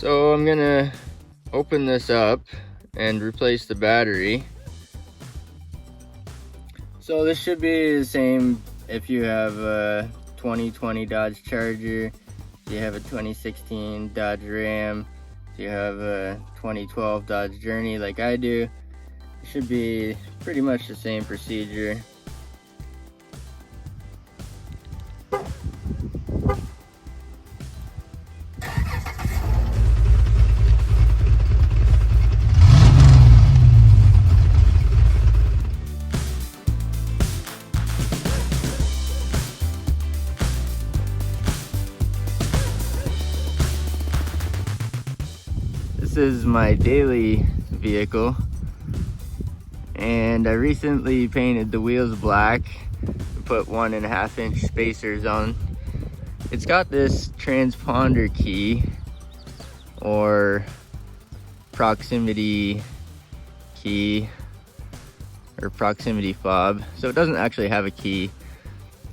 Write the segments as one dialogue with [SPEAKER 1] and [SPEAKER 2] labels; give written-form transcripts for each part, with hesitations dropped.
[SPEAKER 1] So I'm gonna open this up and replace the battery. So this should be the same if you have a 2020 Dodge Charger, if you have a 2016 Dodge Ram, if you have a 2012 Dodge Journey like I do. It should be pretty much the same procedure. This is my daily vehicle, and I recently painted the wheels black and put 1.5 inch spacers on. It's got this transponder key or proximity key or proximity fob, so it doesn't actually have a key,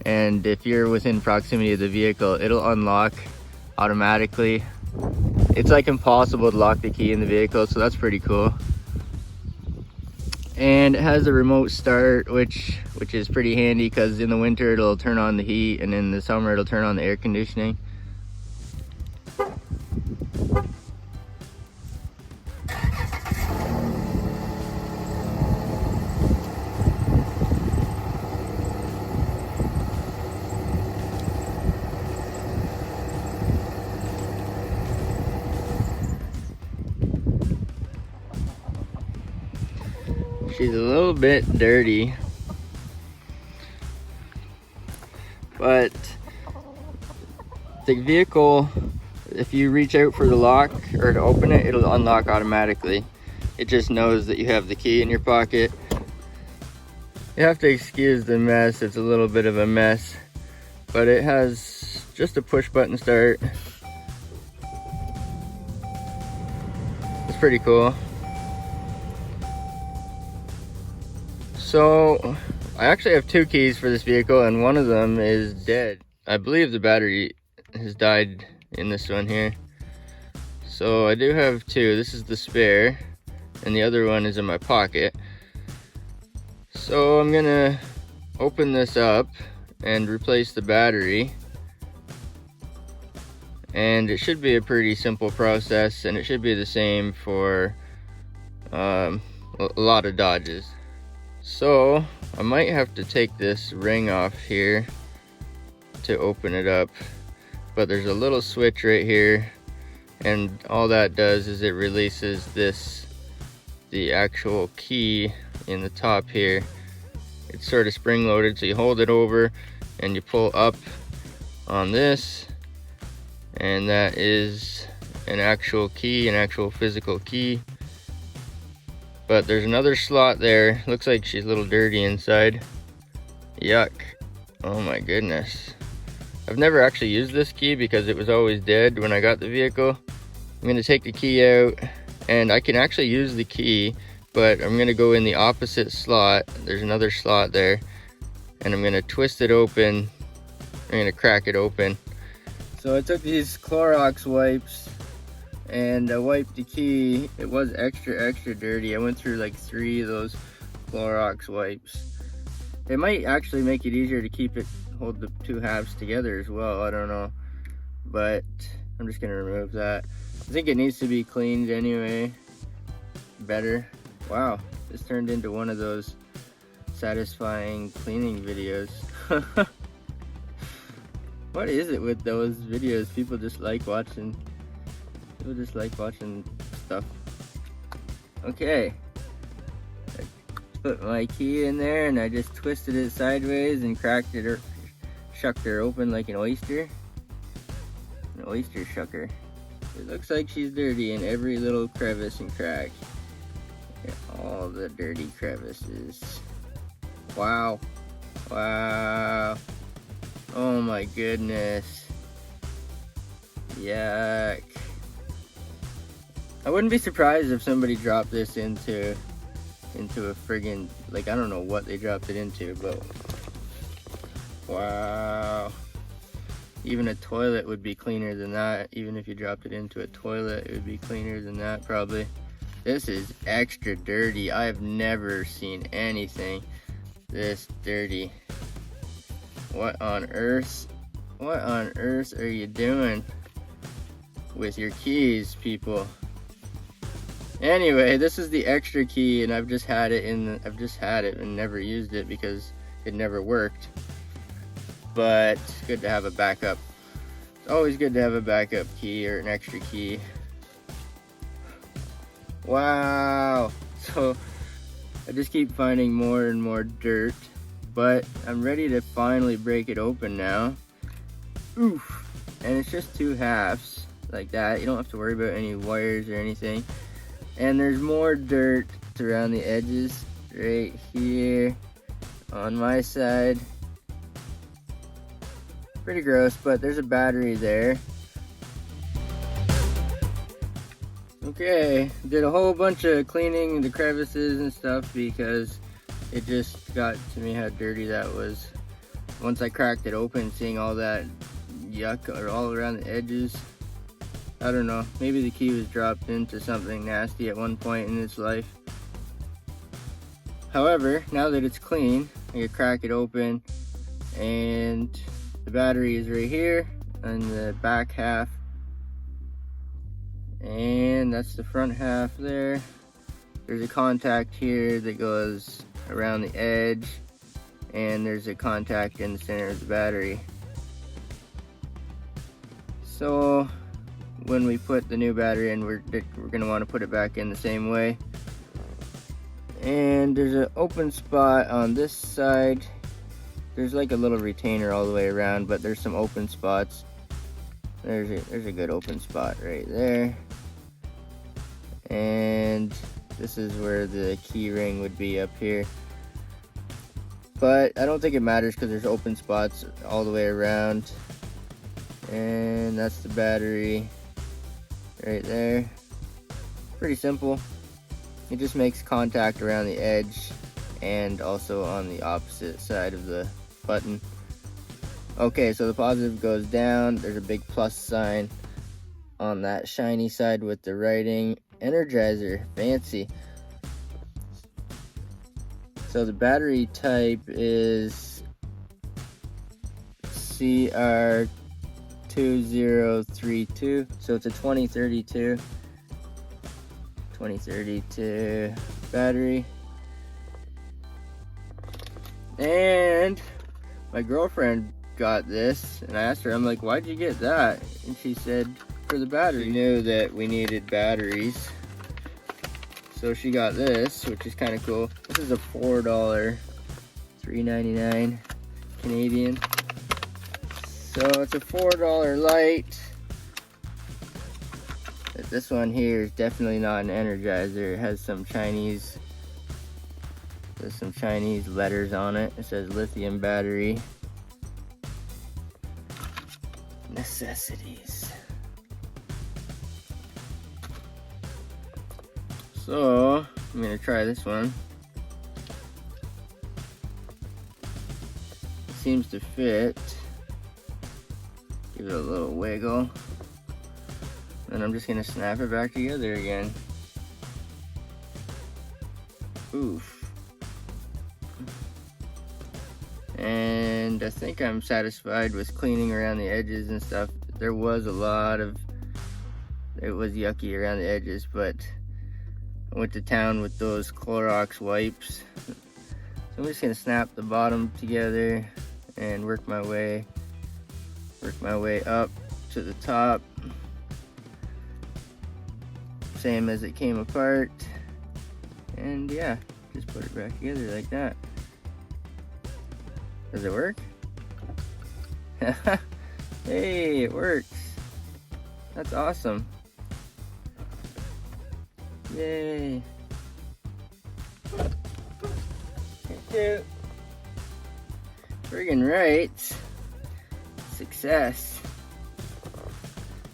[SPEAKER 1] and if you're within proximity of the vehicle, it'll unlock automatically. It's like impossible to lock the key in the vehicle, so that's pretty cool. And it has a remote start, which is pretty handy because in the winter it'll turn on the heat, and in the summer it'll turn on the air conditioning. She's a little bit dirty, but the vehicle, if you reach out for the lock or to open it, it'll unlock automatically. It just knows that you have the key in your pocket. You have to excuse the mess, it's a little bit of a mess, but it has just a push button start. It's pretty cool. So I actually have 2 keys for this vehicle, and one of them is dead. I believe the battery has died in this one here. So I do have 2. This is the spare, and the other one is in my pocket. So I'm gonna open this up and replace the battery. And it should be a pretty simple process, and it should be the same for a lot of Dodges. So I might have to take this ring off here to open it up, but there's a little switch right here, and all that does is it releases the actual key in the top here. It's sort of spring loaded, so you hold it over and you pull up on this, and that is an actual key, an actual physical key. But there's another slot there. Looks like she's a little dirty inside. Yuck. Oh my goodness. I've never actually used this key because it was always dead when I got the vehicle. I'm gonna take the key out, and I can actually use the key, but I'm gonna go in the opposite slot. There's another slot there, and I'm gonna twist it open. I'm gonna crack it open. So I took these Clorox wipes and I wiped the key. It was extra dirty. I went through like 3 of those Clorox wipes. It might actually make it easier to hold the 2 halves together as well, I don't know, but I'm just gonna remove that. I think it needs to be cleaned anyway better. Wow, this turned into one of those satisfying cleaning videos. What is it with those videos? People just like watching stuff. Okay, I put my key in there and I just twisted it sideways and cracked it, or shucked her open like an oyster shucker. It looks like she's dirty in every little crevice and crack. Look at all the dirty crevices. Wow. Oh my goodness. Yuck. I wouldn't be surprised if somebody dropped this into a friggin', like, I don't know what they dropped it into, but wow. Even a toilet would be cleaner than that. Even if you dropped it into a toilet, it would be cleaner than that probably. This is extra dirty. I have never seen anything this dirty. What on earth? What on earth are you doing with your keys, people? Anyway, this is the extra key, and I've just had it and never used it because it never worked. But it's good to have a backup. It's always good to have a backup key or an extra key. Wow. So I just keep finding more and more dirt, but I'm ready to finally break it open now. Oof. And it's just 2 halves like that. You don't have to worry about any wires or anything. And there's more dirt around the edges right here on my side. Pretty gross, but there's a battery there. Okay, did a whole bunch of cleaning the crevices and stuff because it just got to me how dirty that was. Once I cracked it open, seeing all that yuck all around the edges. I don't know, maybe the key was dropped into something nasty at one point in its life. However, now that it's clean, I can crack it open, and the battery is right here on the back half. And that's the front half there. There's a contact here that goes around the edge, and there's a contact in the center of the battery. So when we put the new battery in, we're going to want to put it back in the same way. And there's an open spot on this side. There's like a little retainer all the way around, but there's some open spots. There's a good open spot right there. And this is where the key ring would be up here. But I don't think it matters because there's open spots all the way around. And that's the battery right there. Pretty simple. It just makes contact around the edge and also on the opposite side of the button. Okay, so the positive goes down. There's a big plus sign on that shiny side with the writing Energizer. Fancy. So the battery type is CR2032. So it's a 2032 battery. And my girlfriend got this, and I asked her, I'm like, why'd you get that? And she said, for the battery. She knew that we needed batteries, so she got this, which is kind of cool. This is a $4, $3.99 Canadian. So it's a $4 light. But this one here is definitely not an Energizer. It has some Chinese, there's some Chinese letters on it. It says lithium battery. Necessities. So I'm gonna try this one. It seems to fit. Give it a little wiggle. And I'm just gonna snap it back together again. Oof. And I think I'm satisfied with cleaning around the edges and stuff. There was a lot of, it was yucky around the edges, but I went to town with those Clorox wipes. So I'm just gonna snap the bottom together and work my way up to the top. Same as it came apart. And yeah, just put it back together like that. Does it work? Hey, it works. That's awesome. Yay. Cute. Friggin' right. Success.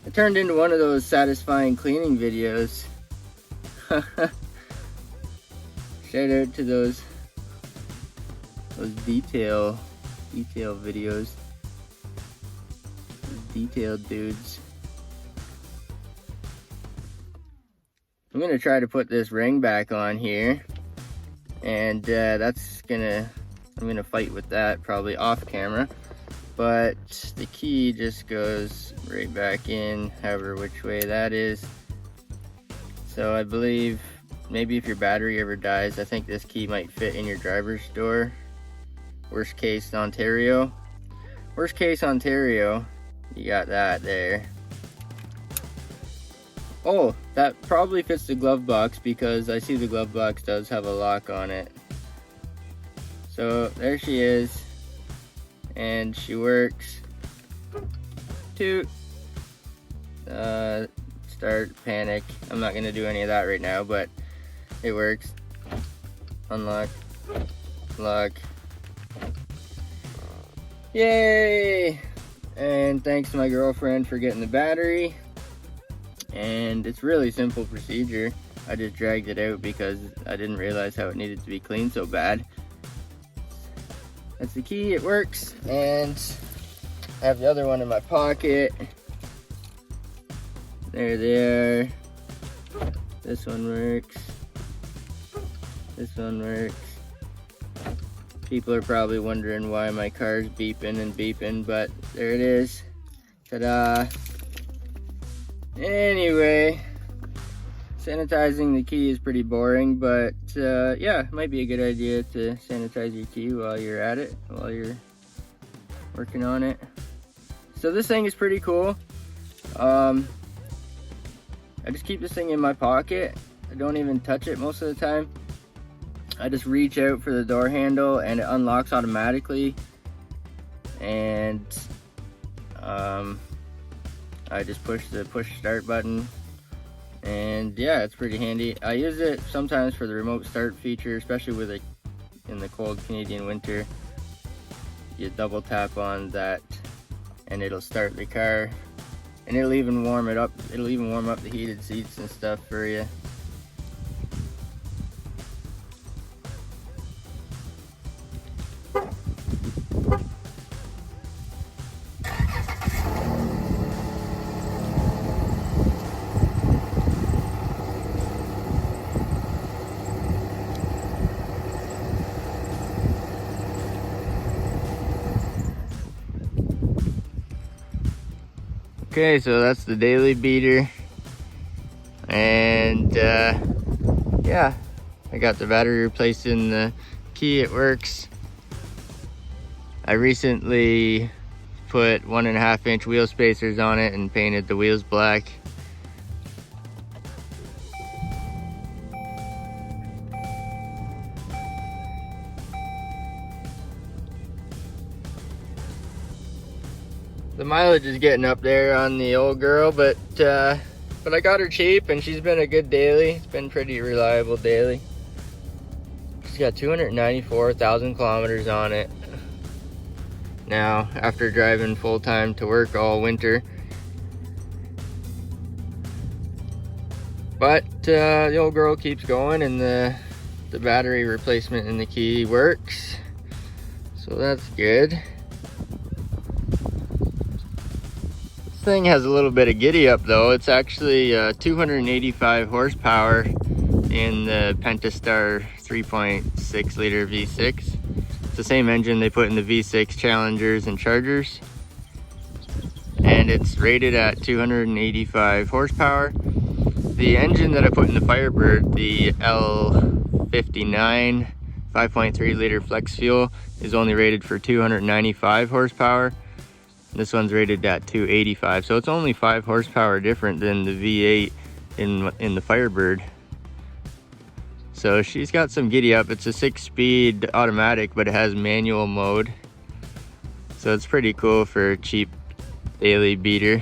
[SPEAKER 1] It turned into one of those satisfying cleaning videos. Shout out to those detail videos. detailed dudes. I'm gonna try to put this ring back on here, and I'm gonna fight with that probably off camera, but the key just goes right back in, however which way that is. So I believe maybe if your battery ever dies, I think this key might fit in your driver's door. Worst case Ontario, you got that there. Oh, that probably fits the glove box because I see the glove box does have a lock on it. So there she is, and she works. Toot. Start, panic. I'm not gonna do any of that right now, but it works. Unlock, lock. Yay! And thanks to my girlfriend for getting the battery. And it's really simple procedure. I just dragged it out because I didn't realize how it needed to be cleaned so bad. That's the key, it works. And I have the other one in my pocket. There they are. This one works. This one works. People are probably wondering why my car's beeping and beeping, but there it is. Ta-da! Anyway, sanitizing the key is pretty boring, but yeah, it might be a good idea to sanitize your key while you're at it, while you're working on it. So this thing is pretty cool. I just keep this thing in my pocket. I don't even touch it most of the time. I just reach out for the door handle and it unlocks automatically. And I just push the push start button. And yeah, it's pretty handy. I use it sometimes for the remote start feature, especially in the cold Canadian winter. You double tap on that and it'll start the car. And it'll even warm it up. It'll even warm up the heated seats and stuff for you. Okay, so that's the daily beater, and yeah, I got the battery replaced in the key, it works. I recently put 1.5 inch wheel spacers on it and painted the wheels black. The mileage is getting up there on the old girl, but I got her cheap and she's been a good daily. It's been pretty reliable daily. She's got 294,000 kilometers on it now after driving full time to work all winter. But the old girl keeps going and the battery replacement in the key works. So that's good. Thing has a little bit of giddy up though. It's actually 285 horsepower in the Pentastar 3.6 liter V6. It's the same engine they put in the V6 Challengers and Chargers, and it's rated at 285 horsepower. The engine that I put in the Firebird, the L59 5.3 liter flex fuel, is only rated for 295 horsepower. This one's rated at 285, so it's only 5 horsepower different than the V8 in the Firebird. So she's got some giddy up. It's a 6-speed automatic, but it has manual mode. So it's pretty cool for a cheap daily beater.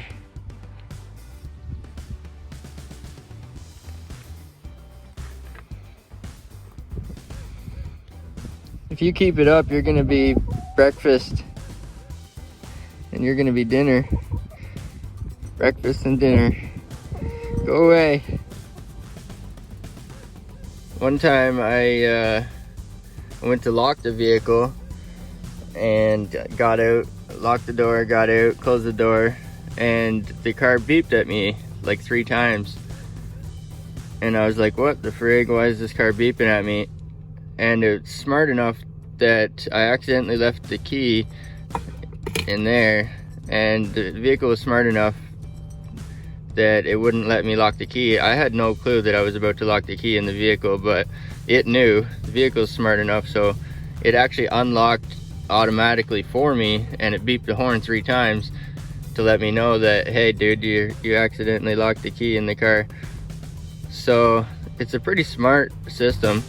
[SPEAKER 1] If you keep it up, you're gonna be breakfast. And you're gonna be dinner. Breakfast and dinner. Go away. One time I went to lock the vehicle and got out, locked the door, got out, closed the door, and the car beeped at me like 3 times. And I was like, what the frig, why is this car beeping at me? And it's smart enough that I accidentally left the key in there, and the vehicle was smart enough that it wouldn't let me lock the key. I had no clue that I was about to lock the key in the vehicle, but it knew. The vehicle's smart enough, so it actually unlocked automatically for me, and it beeped the horn 3 times to let me know that, hey dude, you accidentally locked the key in the car. So it's a pretty smart system.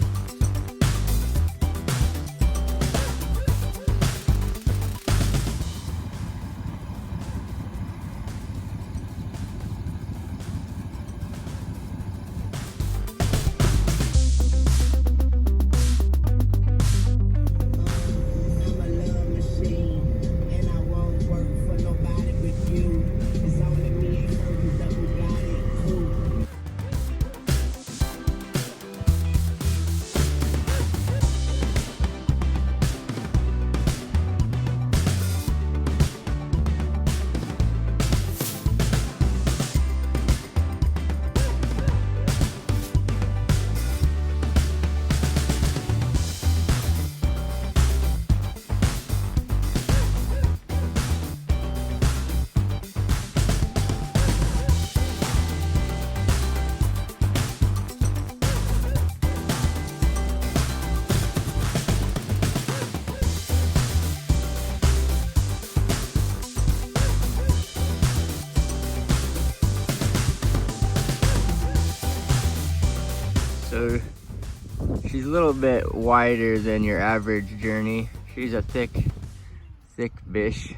[SPEAKER 1] So she's a little bit wider than your average Journey. She's a thick bish.